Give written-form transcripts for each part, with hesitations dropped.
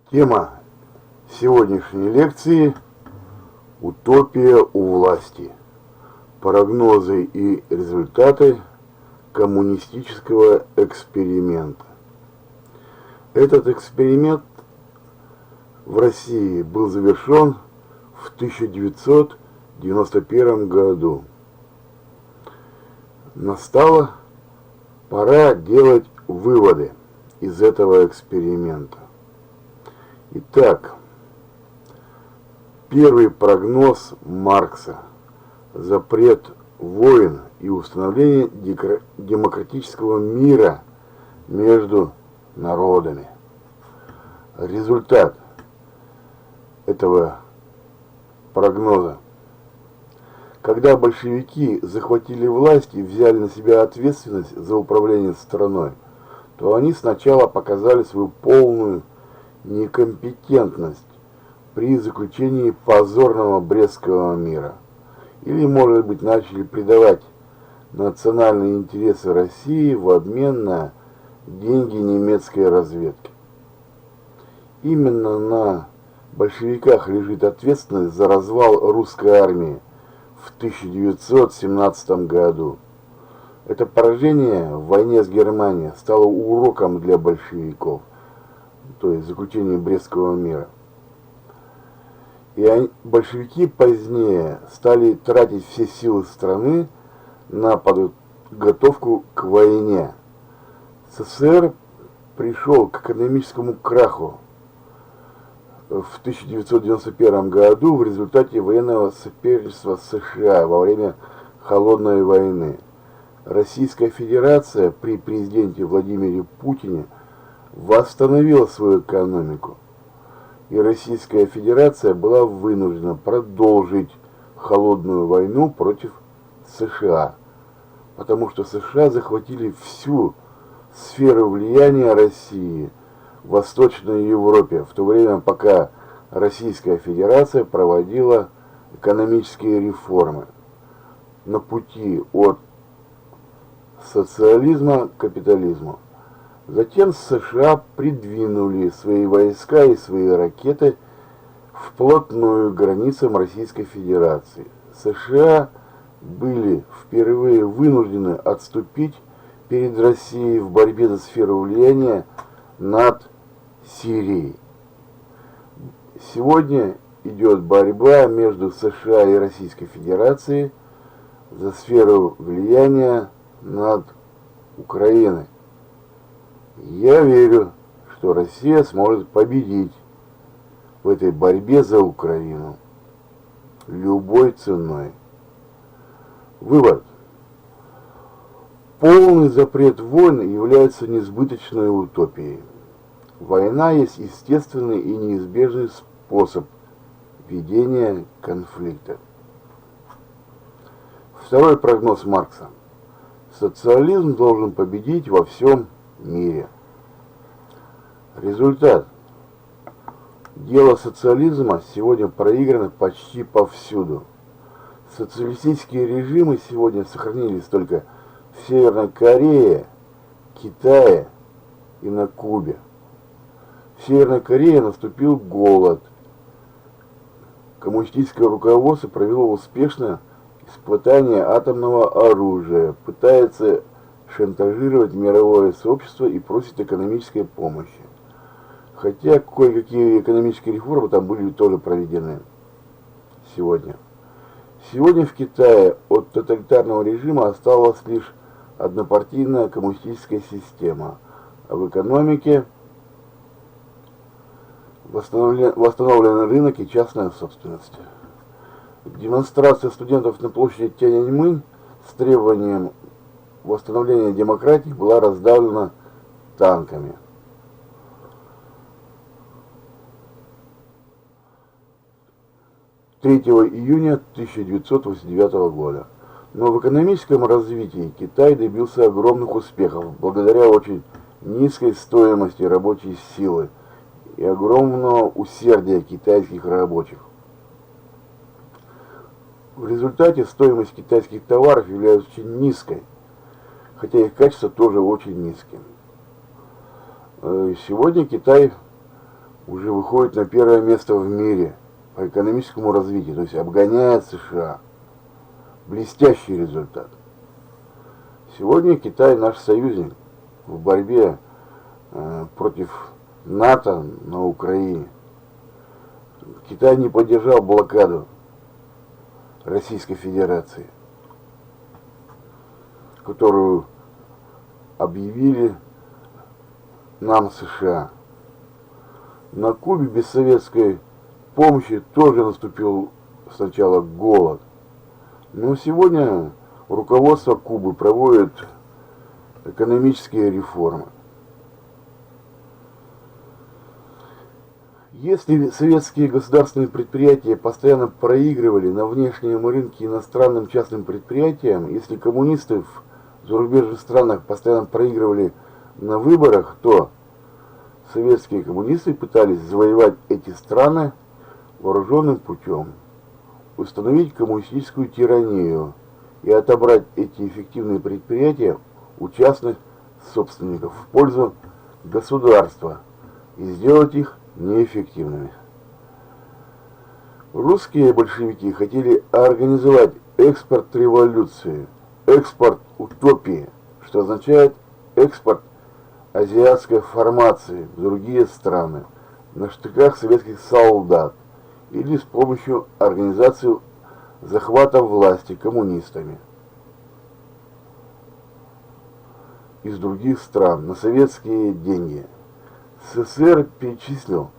Тема сегодняшней лекции – утопия у власти. Прогнозы и результаты коммунистического эксперимента. Этот эксперимент в России был завершен в 1991 году. Настала пора делать выводы из этого эксперимента. Итак, первый прогноз Маркса – запрет войн и установление демократического мира между народами. Результат этого прогноза. Когда большевики захватили власть и взяли на себя ответственность за управление страной, то они сначала показали свою полную некомпетентность при заключении позорного Брестского мира. Или, может быть, начали предавать национальные интересы России в обмен на деньги немецкой разведки. Именно на большевиках лежит ответственность за развал русской армии в 1917 году. Это поражение в войне с Германией стало уроком для большевиков, то есть заключение Брестского мира. И большевики позднее стали тратить все силы страны на подготовку к войне. СССР пришел к экономическому краху в 1991 году в результате военного соперничества с США во время Холодной войны. Российская Федерация при президенте Владимире Путине восстановила свою экономику, и Российская Федерация была вынуждена продолжить холодную войну против США, потому что США захватили всю сферу влияния России в Восточной Европе, в то время, пока Российская Федерация проводила экономические реформы на пути от социализма к капитализму. Затем США придвинули свои войска и свои ракеты вплотную к границам Российской Федерации. США были впервые вынуждены отступить перед Россией в борьбе за сферу влияния над Сирией. Сегодня идет борьба между США и Российской Федерацией за сферу влияния над Украиной. Я верю, что Россия сможет победить в этой борьбе за Украину любой ценой. Вывод. Полный запрет войн является несбыточной утопией. Война есть естественный и неизбежный способ ведения конфликта. Второй прогноз Маркса. Социализм должен победить во всем мире. Результат. Дело социализма сегодня проиграно почти повсюду. Социалистические режимы сегодня сохранились только в Северной Корее, Китае и на Кубе. В Северной Корее наступил голод. Коммунистическое руководство провело успешное испытание атомного оружия, пытается шантажировать мировое сообщество и просит экономической помощи. Хотя кое-какие экономические реформы там были тоже проведены сегодня. Сегодня в Китае от тоталитарного режима осталась лишь однопартийная коммунистическая система, а в экономике восстановлен рынок и частная собственность. Демонстрация студентов на площади Тяньаньмэнь с требованием восстановления демократии была раздавлена танками. июня 1989 года. Но в экономическом развитии Китай добился огромных успехов благодаря очень низкой стоимости рабочей силы и огромного усердия китайских рабочих. В результате стоимость китайских товаров является очень низкой, хотя их качество тоже очень низким. Сегодня Китай уже выходит на первое место в мире по экономическому развитию, то есть обгоняет США. Блестящий результат. Сегодня Китай наш союзник в борьбе против НАТО на Украине. Китай не поддержал блокаду Российской Федерации, которую объявили нам США. На Кубе без советской помощи тоже наступил сначала голод. Но сегодня руководство Кубы проводит экономические реформы. Если советские государственные предприятия постоянно проигрывали на внешнем рынке иностранным частным предприятиям, если коммунисты в зарубежных странах постоянно проигрывали на выборах, то советские коммунисты пытались завоевать эти страны вооруженным путем, установить коммунистическую тиранию и отобрать эти эффективные предприятия у частных собственников в пользу государства и сделать их неэффективными. Русские большевики хотели организовать экспорт революции, экспорт утопии, что означает экспорт азиатской формации в другие страны на штыках советских солдат или с помощью организации захвата власти коммунистами из других стран на советские деньги. СССР перечислил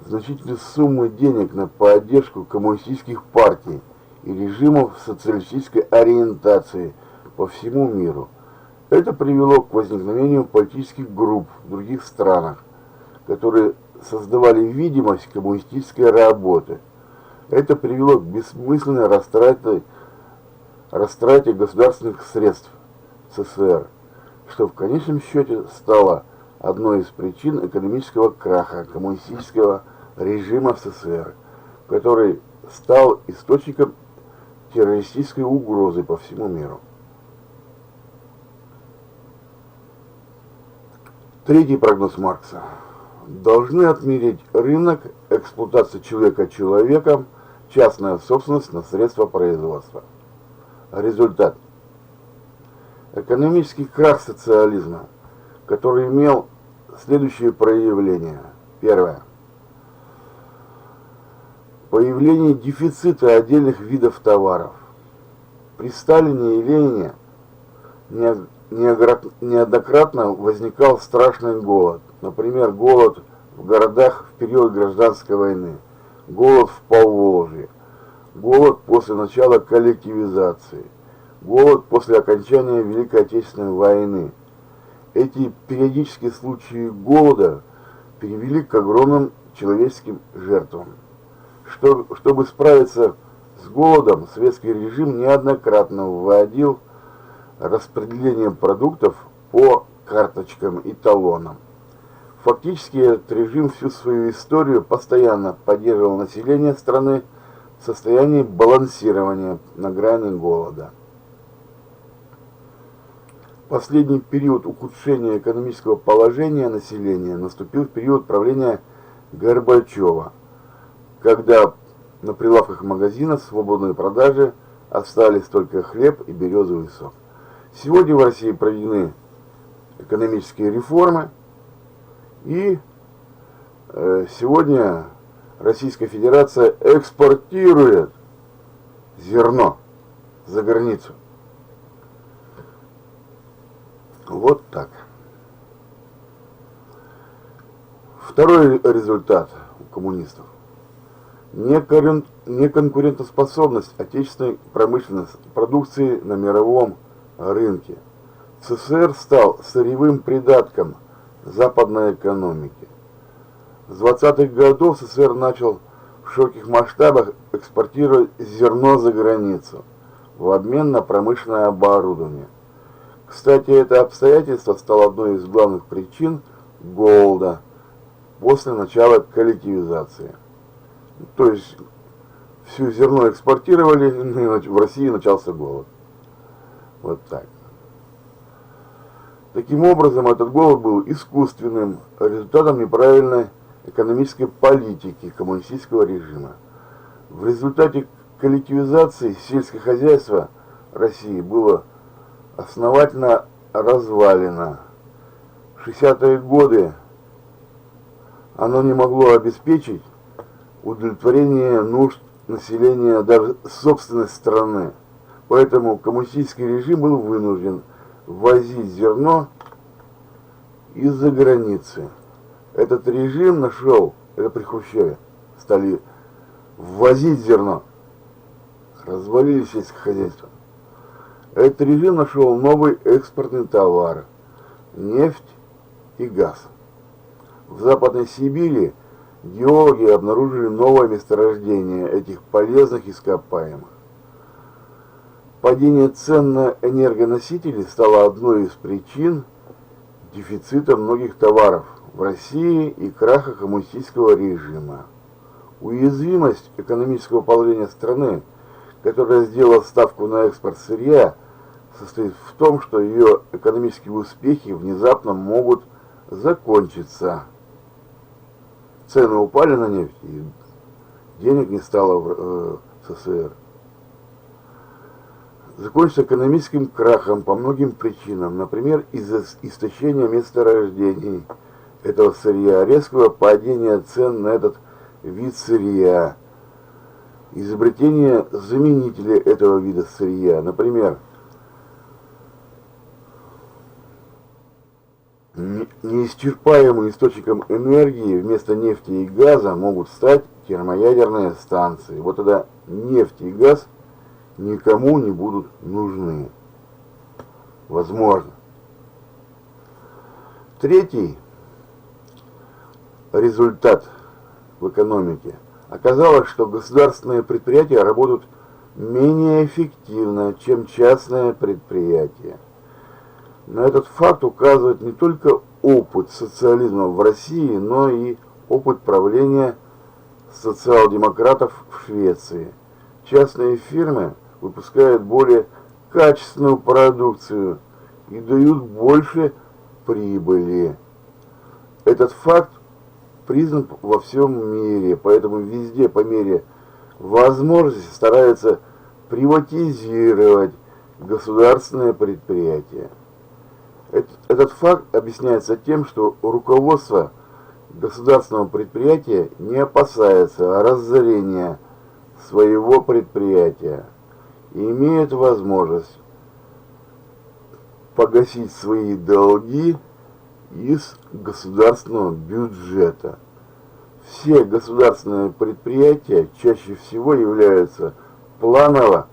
значительные суммы денег на поддержку коммунистических партий и режимов социалистической ориентации по всему миру. Это привело к возникновению политических групп в других странах, которые создавали видимость коммунистической работы. Это привело к бессмысленной растрате государственных средств СССР, что в конечном счете стало одной из причин экономического краха коммунистического режима в СССР, который стал источником террористической угрозы по всему миру. Третий прогноз Маркса. Должны отмерить рынок, эксплуатация человека человеком, частная собственность на средства производства. Результат. Экономический крах социализма, который имел следующие проявления. Первое. Появление дефицита отдельных видов товаров. При Сталине и Ленине неоднократно возникал страшный голод. Например, голод в городах в период гражданской войны, голод в Поволжье, голод после начала коллективизации, голод после окончания Великой Отечественной войны. Эти периодические случаи голода привели к огромным человеческим жертвам. Чтобы справиться с голодом, советский режим неоднократно вводил распределение продуктов по карточкам и талонам. Фактически этот режим всю свою историю постоянно поддерживал население страны в состоянии балансирования на грани голода. Последний период ухудшения экономического положения населения наступил в период правления Горбачева, когда на прилавках магазинов в свободной продаже остались только хлеб и березовый сок. Сегодня в России проведены экономические реформы, и сегодня Российская Федерация экспортирует зерно за границу. Вот так. Второй результат у коммунистов. Неконкурентоспособность отечественной промышленной продукции на мировом рынке. СССР стал сырьевым придатком западной экономики. С 20-х годов СССР начал в широких масштабах экспортировать зерно за границу в обмен на промышленное оборудование. Кстати, это обстоятельство стало одной из главных причин голода после начала коллективизации. То есть все зерно экспортировали, и в России начался голод. Вот так. Таким образом, этот голод был искусственным, результатом неправильной экономической политики коммунистического режима. В результате коллективизации сельское хозяйство России было основательно развалено. В 60-е годы оно не могло обеспечить удовлетворение нужд населения даже собственной страны. Поэтому коммунистический режим был вынужден ввозить зерно из-за границы. Этот режим нашел, это при Хрущеве, стали ввозить зерно, развалили сельское хозяйство. Этот режим нашел новый экспортный товар – нефть и газ. В Западной Сибири геологи обнаружили новое месторождение этих полезных ископаемых. Падение цен на энергоносители стало одной из причин дефицита многих товаров в России и краха коммунистического режима. Уязвимость экономического положения страны, которая сделала ставку на экспорт сырья, состоит в том, что ее экономические успехи внезапно могут закончиться. Цены упали на нефть, и денег не стало в СССР. Закончится экономическим крахом по многим причинам, например, из-за истощения месторождений этого сырья, резкого падения цен на этот вид сырья, изобретение заменителей этого вида сырья, например, неисчерпаемым источником энергии вместо нефти и газа могут стать термоядерные станции. Вот тогда нефть и газ никому не будут нужны. Возможно. Третий результат в экономике. Оказалось, что государственные предприятия работают менее эффективно, чем частные предприятия. На этот факт указывает не только опыт социализма в России, но и опыт правления социал-демократов в Швеции. Частные фирмы выпускают более качественную продукцию и дают больше прибыли. Этот факт признан во всем мире, поэтому везде по мере возможности стараются приватизировать государственные предприятия. Этот факт объясняется тем, что руководство государственного предприятия не опасается разорения своего предприятия и имеет возможность погасить свои долги из государственного бюджета. Все государственные предприятия чаще всего являются планово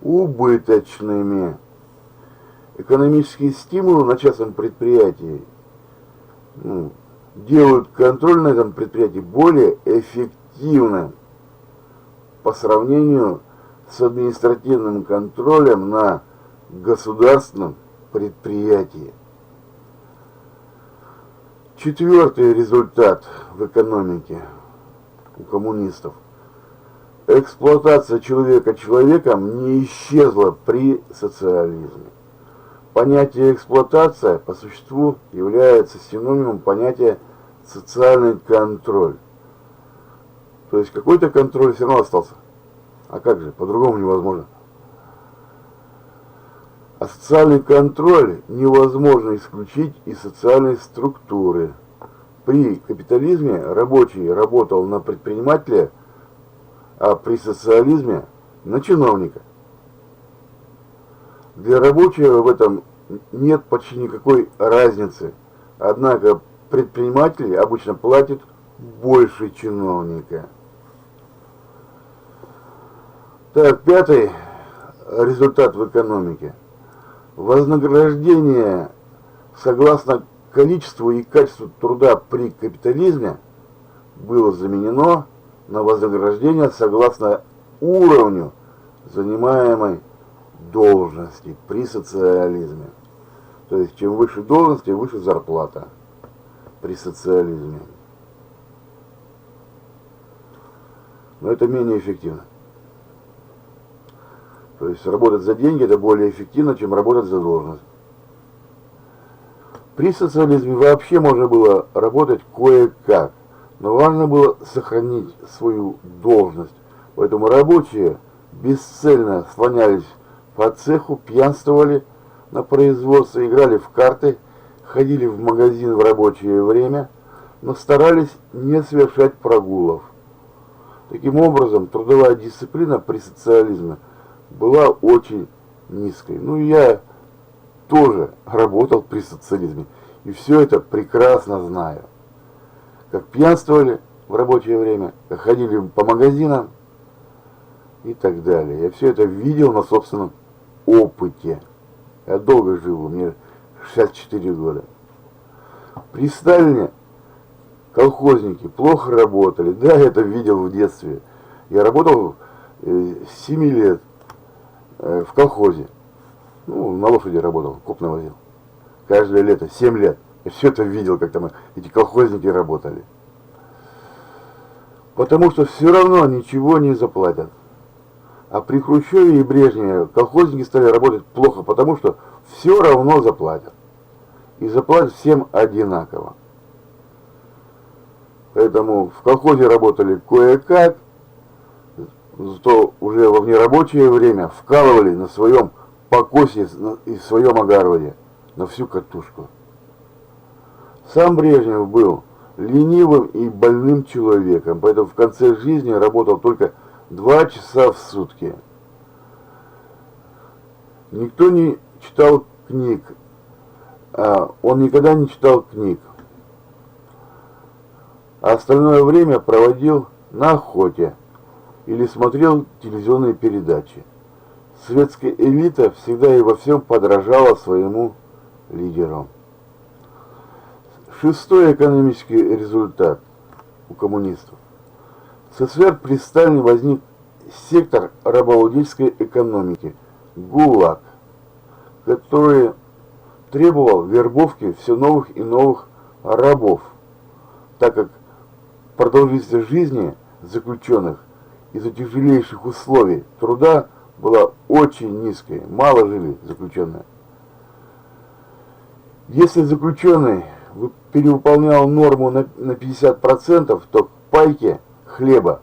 убыточными. Экономические стимулы на частном предприятии делают контроль на этом предприятии более эффективным по сравнению с административным контролем на государственном предприятии. Четвертый результат в экономике у коммунистов. Эксплуатация человека человеком не исчезла при социализме. Понятие эксплуатация по существу является синонимом понятия социальный контроль. То есть какой-то контроль все равно остался. А как же, по-другому невозможно. А социальный контроль невозможно исключить из социальной структуры. При капитализме рабочий работал на предпринимателя, а при социализме на чиновника. Для рабочего в этом нет почти никакой разницы. Однако предприниматель обычно платит больше чиновника. Так, пятый результат в экономике. Вознаграждение согласно количеству и качеству труда при капитализме было заменено на вознаграждение согласно уровню занимаемой должности при социализме. То есть, чем выше должность, тем выше зарплата при социализме. Но это менее эффективно. То есть, работать за деньги это более эффективно, чем работать за должность. При социализме вообще можно было работать кое-как. но важно было сохранить свою должность. Поэтому рабочие бесцельно слонялись по цеху, пьянствовали на производстве, играли в карты, ходили в магазин в рабочее время, но старались не совершать прогулов. Таким образом, трудовая дисциплина при социализме была очень низкой. Ну, я тоже работал при социализме, и все это прекрасно знаю. Как пьянствовали в рабочее время, как ходили по магазинам и так далее. Я все это видел на собственном опыте. Я долго живу, мне 64 года. При Сталине колхозники плохо работали. Да, я это видел в детстве. Я работал с 7 лет в колхозе. Ну, на лошади работал, копно возил. Каждое лето, 7 лет. Я все это видел, как там эти колхозники работали. Потому что все равно ничего не заплатят. А при Хрущеве и Брежневе колхозники стали работать плохо, потому что все равно заплатят. И заплатят всем одинаково. Поэтому в колхозе работали кое-как, зато уже во внерабочее время вкалывали на своем покосе и в своем огороде на всю катушку. Сам Брежнев был ленивым и больным человеком, поэтому в конце жизни работал только 2 часа в сутки. Никто не читал книг, он никогда не читал книг, а остальное время проводил на охоте или смотрел телевизионные передачи. Светская элита всегда и во всем подражала своему лидеру. Шестой экономический результат у коммунистов. В СССР при Сталине возник сектор рабовладельческой экономики – ГУЛАГ, который требовал вербовки все новых и новых рабов, так как продолжительность жизни заключенных из-за тяжелейших условий труда была очень низкой, мало жили заключенные. Если заключенный перевыполнял норму на 50%, то к пайке хлеба,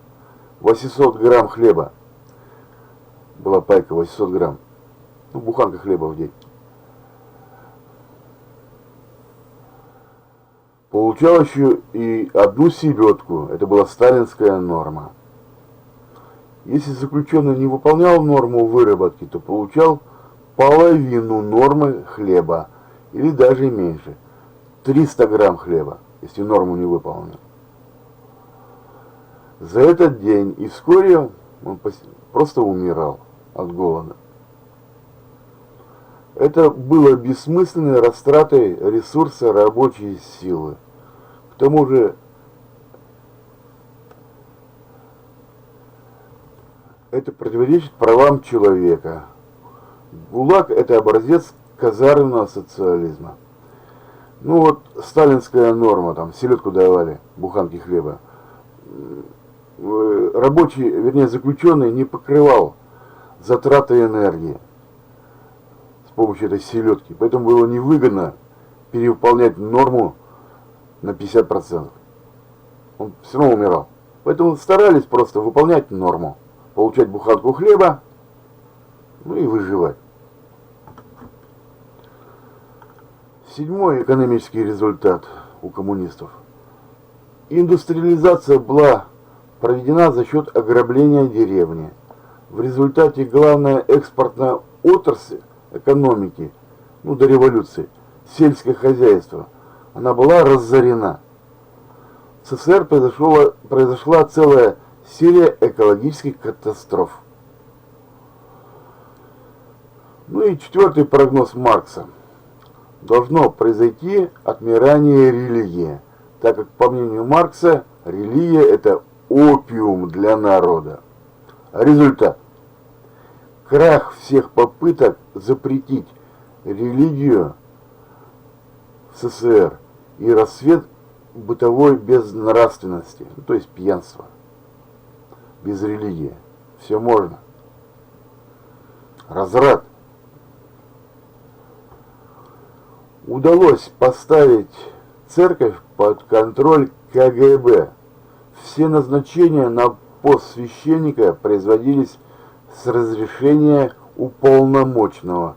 800 грамм хлеба, была пайка 800 грамм, ну, буханка хлеба в день, получал еще и 1 селедку, это была сталинская норма. Если заключенный не выполнял норму выработки, то получал половину нормы хлеба, или даже меньше, 300 грамм хлеба, если норму не выполнил. За этот день и вскоре он просто умирал от голода. Это было бессмысленной растратой ресурса рабочей силы. К тому же это противоречит правам человека. ГУЛАГ – это образец казарменного социализма. Ну вот сталинская норма, там селедку давали, буханки хлеба. Рабочий, вернее заключенный, не покрывал затраты энергии с помощью этой селедки. Поэтому было невыгодно перевыполнять норму на 50%. Он все равно умирал. Поэтому старались просто выполнять норму, получать буханку хлеба, ну и выживать. Седьмой экономический результат у коммунистов. Индустриализация была проведена за счет ограбления деревни. В результате главная экспортная отрасль экономики, ну до революции, сельское хозяйство, она была разорена. В СССР произошла целая серия экологических катастроф. Ну и четвертый прогноз Маркса. Должно произойти отмирание религии, так как, по мнению Маркса, религия – это опиум для народа. Результат. Крах всех попыток запретить религию в СССР и расцвет бытовой безнравственности, ну, то есть пьянства. Без религии все можно. Разврат. Удалось поставить церковь под контроль КГБ, Все назначения на пост священника производились с разрешения уполномоченного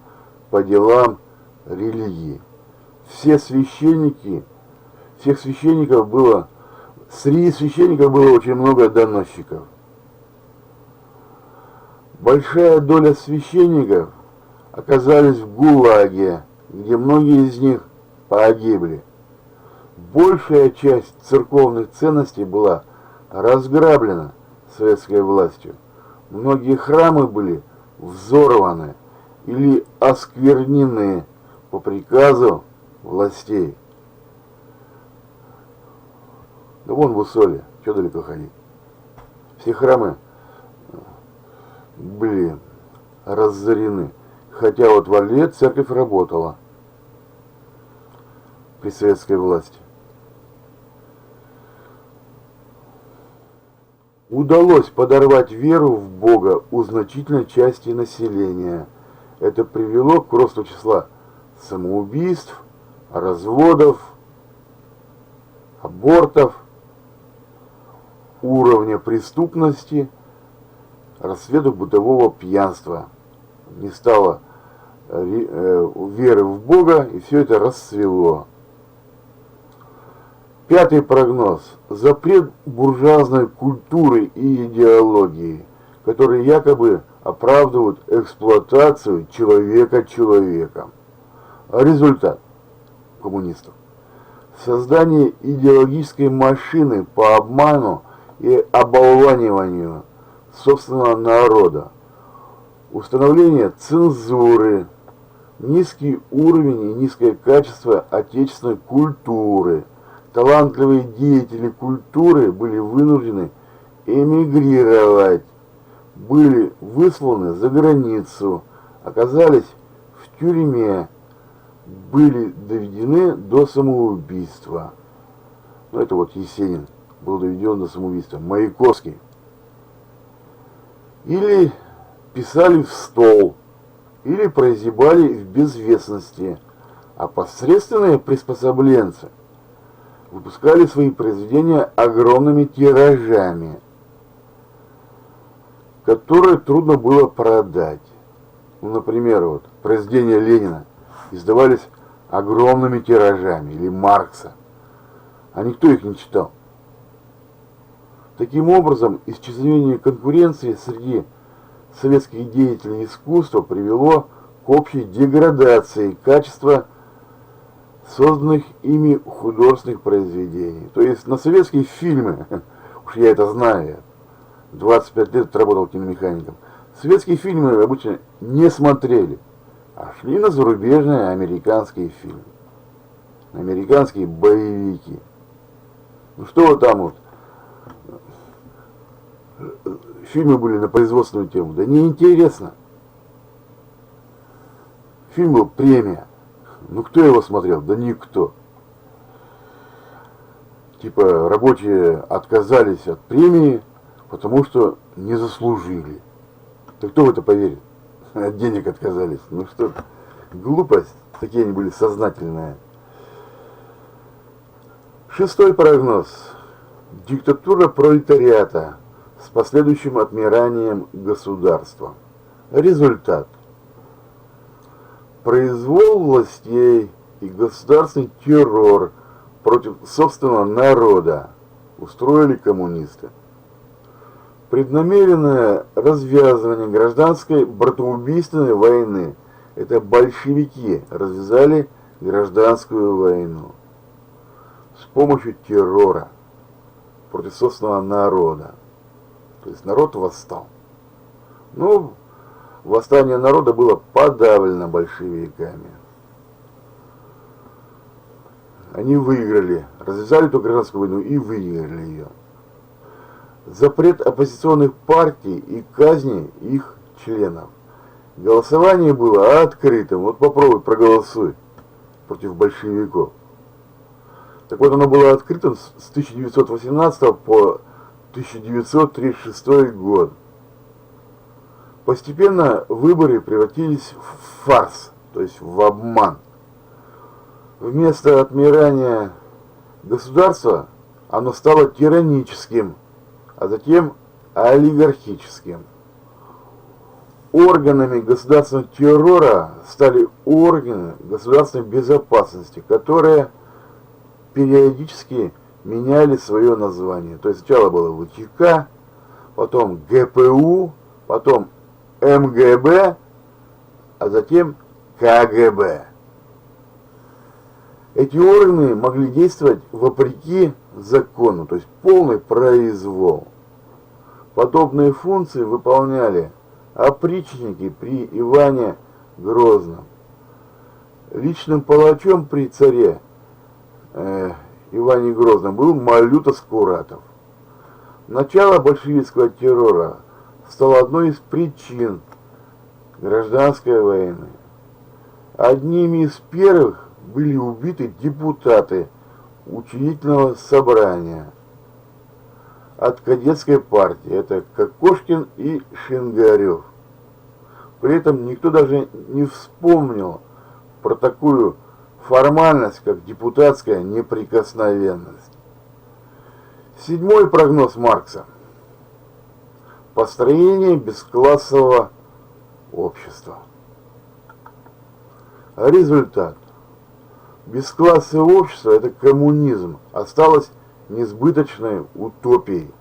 по делам религии. Всех священников было, среди священников было очень много доносчиков. Большая доля священников оказались в ГУЛАГе, где многие из них погибли. Большая часть церковных ценностей была разграблена советской властью. Многие храмы были взорваны или осквернены по приказу властей. Да вон в Усолье, что далеко ходить. Все храмы были разорены. Хотя вот в Орле церковь работала при советской власти. Удалось подорвать веру в Бога у значительной части населения. Это привело к росту числа самоубийств, разводов, абортов, уровня преступности, расцвету бытового пьянства. Не стало веры в Бога, и все это расцвело. Пятый прогноз. Запрет буржуазной культуры и идеологии, которые якобы оправдывают эксплуатацию человека человеком. Результат коммунистов. Создание идеологической машины по обману и оболваниванию собственного народа. Установление цензуры, низкий уровень и низкое качество отечественной культуры. Талантливые деятели культуры были вынуждены эмигрировать, были высланы за границу, оказались в тюрьме, были доведены до самоубийства. Ну, это вот Есенин был доведен до самоубийства. Маяковский. Или писали в стол, или прозябали в безвестности, а посредственные приспособленцы выпускали свои произведения огромными тиражами, которые трудно было продать. Ну, например, вот произведения Ленина издавались огромными тиражами, или Маркса, а никто их не читал. Таким образом, исчезновение конкуренции среди советских деятелей искусства привело к общей деградации качества созданных ими художественных произведений. То есть на советские фильмы, уж я это знаю, я 25 лет отработал киномехаником, советские фильмы обычно не смотрели, а шли на зарубежные американские фильмы, американские боевики. Ну что вот там вот, фильмы были на производственную тему, да неинтересно. Фильм был премия. Ну кто его смотрел? Да никто. Типа рабочие отказались от премии, потому что не заслужили. Да кто в это поверит? От денег отказались. Ну что, глупость. Такие они были сознательные. Шестой прогноз. Диктатура пролетариата с последующим отмиранием государства. Результат. Произвол властей и государственный террор против собственного народа устроили коммунисты. Преднамеренное развязывание гражданской братоубийственной войны. Это большевики развязали гражданскую войну с помощью террора против собственного народа. То есть народ восстал. Ну, восстание народа было подавлено большевиками. Они выиграли, развязали эту гражданскую войну и выиграли ее. Запрет оппозиционных партий и казни их членов. Голосование было открытым. Вот попробуй, проголосуй против большевиков. Так вот, оно было открытым с 1918 по 1936 год. Постепенно выборы превратились в фарс, то есть в обман. Вместо отмирания государства оно стало тираническим, а затем олигархическим. Органами государственного террора стали органы государственной безопасности, которые периодически меняли свое название. То есть сначала было ВЧК, потом ГПУ, потом МГБ, а затем КГБ. Эти органы могли действовать вопреки закону, то есть полный произвол. Подобные функции выполняли опричники при Иване Грозном. Личным палачом при царе Иване Грозном был Малюта Скуратов. Начало большевистского террора стало одной из причин гражданской войны. Одними из первых были убиты депутаты учредительного собрания от кадетской партии. Это Кокошкин и Шингарев. При этом никто даже не вспомнил про такую формальность, как депутатская неприкосновенность. Седьмой прогноз Маркса. Построение бесклассового общества. Результат. Бесклассовое общество – это коммунизм, осталось несбыточной утопией.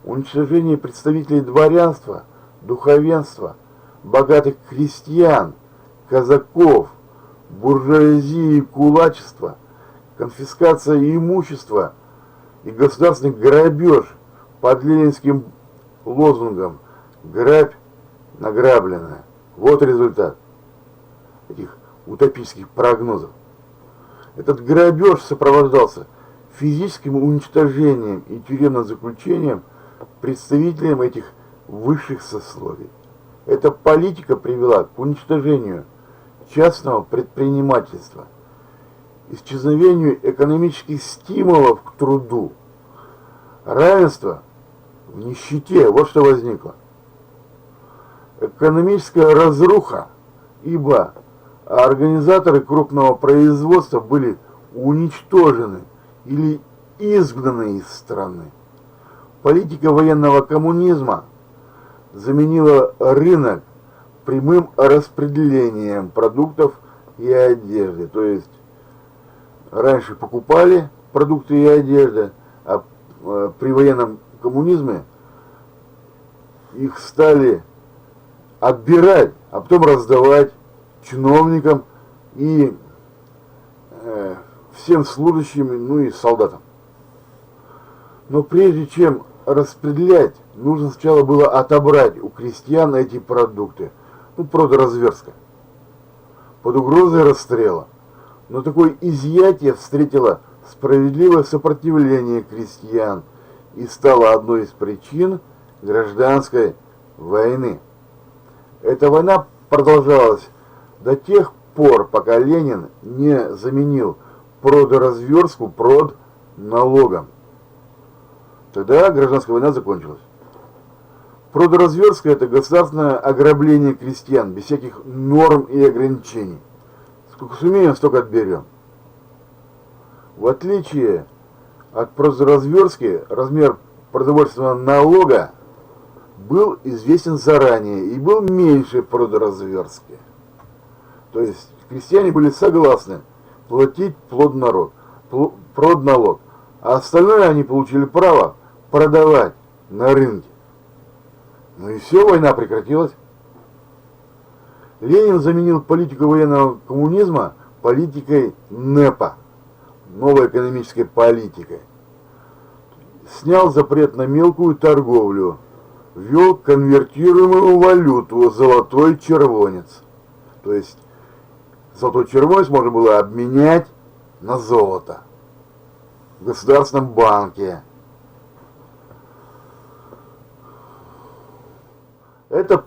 Уничтожение представителей дворянства, духовенства, богатых крестьян, казаков, буржуазии и кулачества, конфискация имущества и государственный грабеж под ленинским лозунгом «Грабь награбленное». Вот результат этих утопических прогнозов. Этот грабеж сопровождался физическим уничтожением и тюремным заключением представителям этих высших сословий. Эта политика привела к уничтожению частного предпринимательства, исчезновению экономических стимулов к труду, равенство в нищете, вот что возникло. Экономическая разруха, ибо организаторы крупного производства были уничтожены или изгнаны из страны. Политика военного коммунизма заменила рынок прямым распределением продуктов и одежды. То есть раньше покупали продукты и одежда, а при военном коммунизме их стали отбирать, а потом раздавать чиновникам и всем служащим, ну и солдатам. Но прежде чем распределять, нужно сначала было отобрать у крестьян эти продукты. Ну, продразверстка. Под угрозой расстрела. Но такое изъятие встретило справедливое сопротивление крестьян и стало одной из причин гражданской войны. Эта война продолжалась до тех пор, пока Ленин не заменил продразверстку продналогом. Тогда гражданская война закончилась. Продразверстка – это государственное ограбление крестьян без всяких норм и ограничений. Сколько сумеем, столько отберем. В отличие от продразверстки, размер продовольственного налога был известен заранее и был меньше продразверстки. То есть крестьяне были согласны платить продналог, а остальное они получили право продавать на рынке. Ну и все, война прекратилась. Ленин заменил политику военного коммунизма политикой НЭПа, новой экономической политикой. Снял запрет на мелкую торговлю, ввел конвертируемую валюту золотой червонец. То есть золотой червонец можно было обменять на золото в государственном банке. Это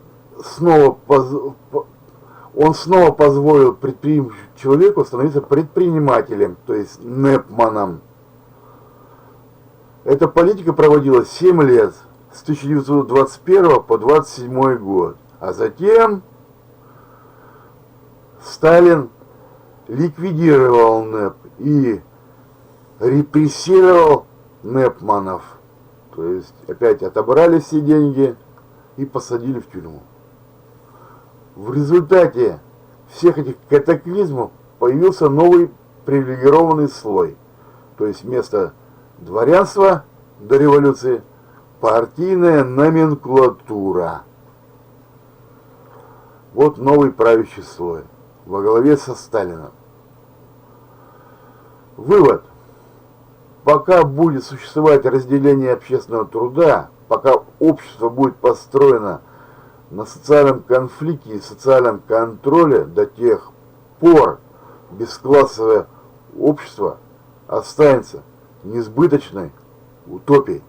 он снова позволил человеку становиться предпринимателем, то есть НЭПманом. Эта политика проводилась 7 лет, с 1921 по 1927 год. А затем Сталин ликвидировал НЭП и репрессировал Непманов. То есть опять отобрали все деньги и посадили в тюрьму. В результате всех этих катаклизмов появился новый привилегированный слой. То есть вместо дворянства до революции партийная номенклатура. Вот новый правящий слой во главе со Сталином. Вывод. Пока будет существовать разделение общественного труда, пока общество будет построено на социальном конфликте и социальном контроле, до тех пор бесклассовое общество останется несбыточной утопией.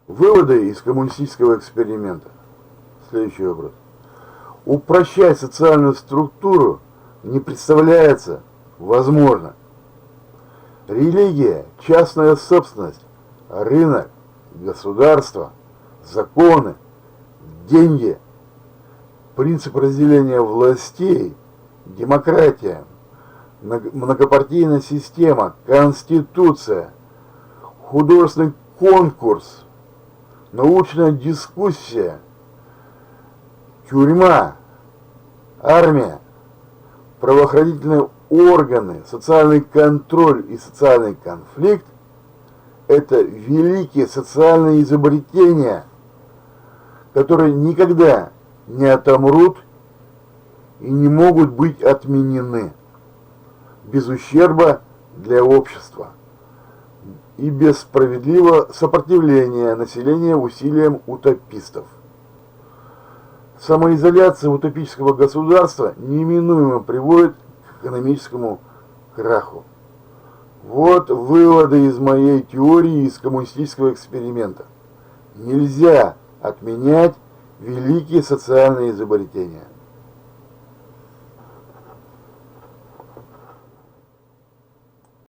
Выводы из коммунистического эксперимента. Следующий вопрос. Упрощать социальную структуру не представляется возможно. Религия, частная собственность, рынок, государство, законы, деньги, принцип разделения властей, демократия, многопартийная система, конституция, художественный конкурс, научная дискуссия, тюрьма, армия, правоохранительные органы, социальный контроль и социальный конфликт – это великие социальные изобретения, которые никогда не отомрут и не могут быть отменены без ущерба для общества и без справедливого сопротивления населения усилиям утопистов. Самоизоляция утопического государства неминуемо приводит к экономическому краху. Вот выводы из моей теории из коммунистического эксперимента. Нельзя отменять великие социальные изобретения.